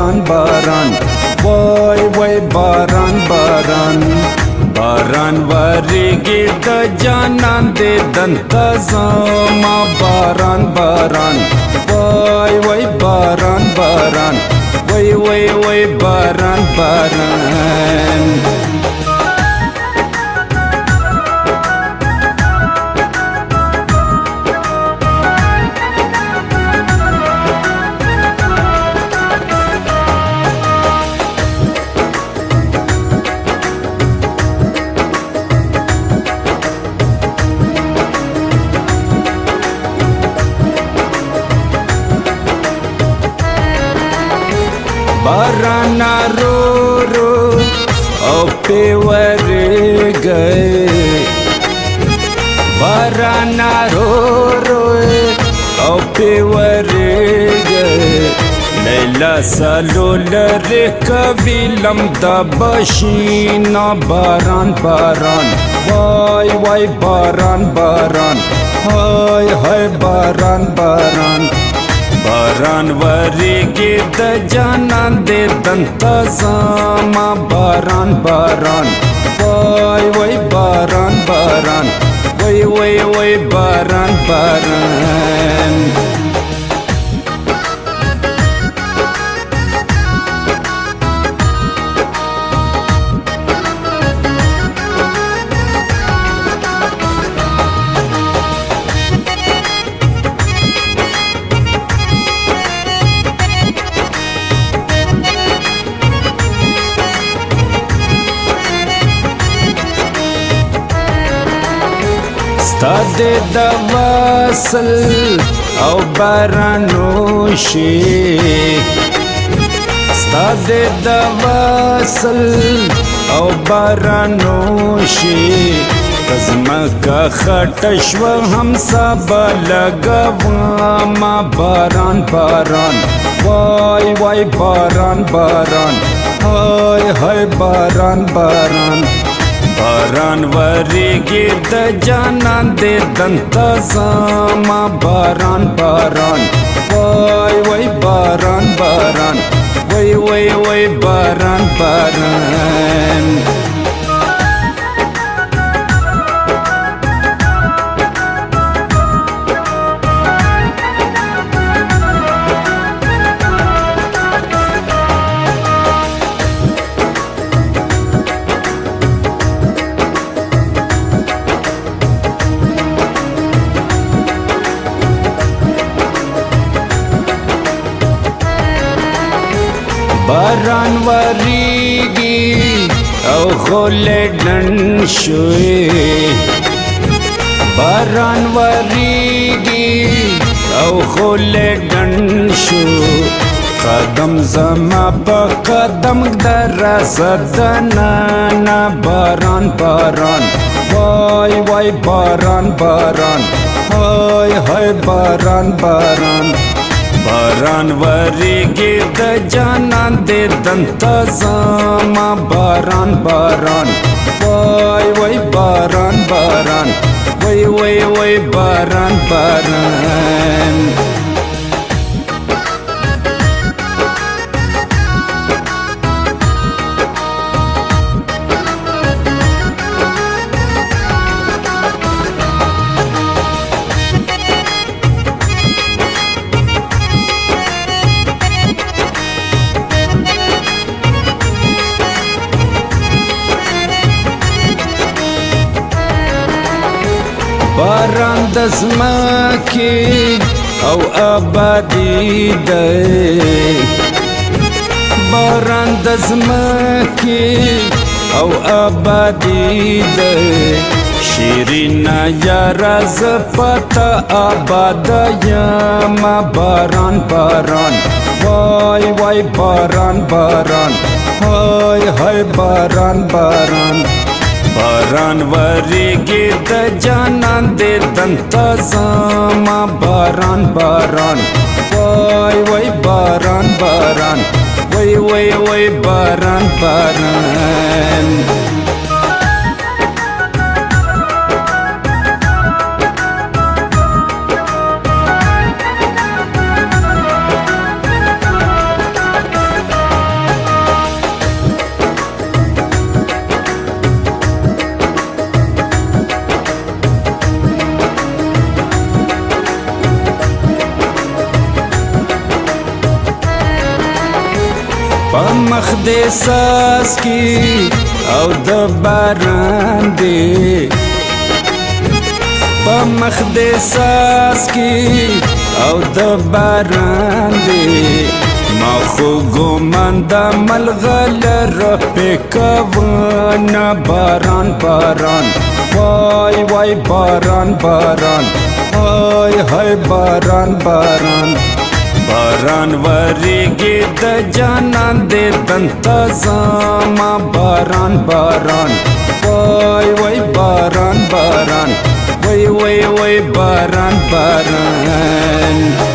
baran baran, woi woi baran baran. Baran varigi da janan de danta zama baran baran, woi woi baran baran, woi woi woi baran baran. बाराना रो रो और पेवर गए, बाराना रो रो और पेवर गए. लैला सलोलर कविलम दबशीना बारान बारान, वाय वाय बारान बारान, हाय हाय बारान बारान. बारान varigi da janan de danta zama baran baran, woi woi baran baran, woi woi woi baran baran. Stade da vasal au baranoshi, stade da vasal au baranoshi. Kazma ka khatashwa hum sab lagawama baran baran, wai wai baran baran, hai hai baran baran. बारान varigi da janan de danta zama baran baran, woi woi baran baran, woi woi woi baran baran. बारान varigi au khole danshoe, बारान varigi au khole danshoe. कदम जमा बकदम दरसदना ना बारान बारान, वाय वाय बारान बारान, हाय हाय बारान बारान. बारान varigi da janan de danta zama baran baran, woi woi baran baran, woi woi woi baran baran. बारान दसमाकी au abadi day, baran dazmaki au abadi day. Shirina yara zapata abadaya ma baran baran, wai wai baran baran, hai hai baran baran. बारान varigi da janan de danta zama baran baran, woi woi baran baran, woi woi woi baran baran. په مخ دې څاڅکي او د باران دی په مخ دې څاڅکي او د باران دی ما خو ګومان د ملغلره پې کوونه باران باران وای وای باران باران های های باران باران باران وریږي د جانان دې دنته زما باران باران وای وای باران باران وای وای وای باران باران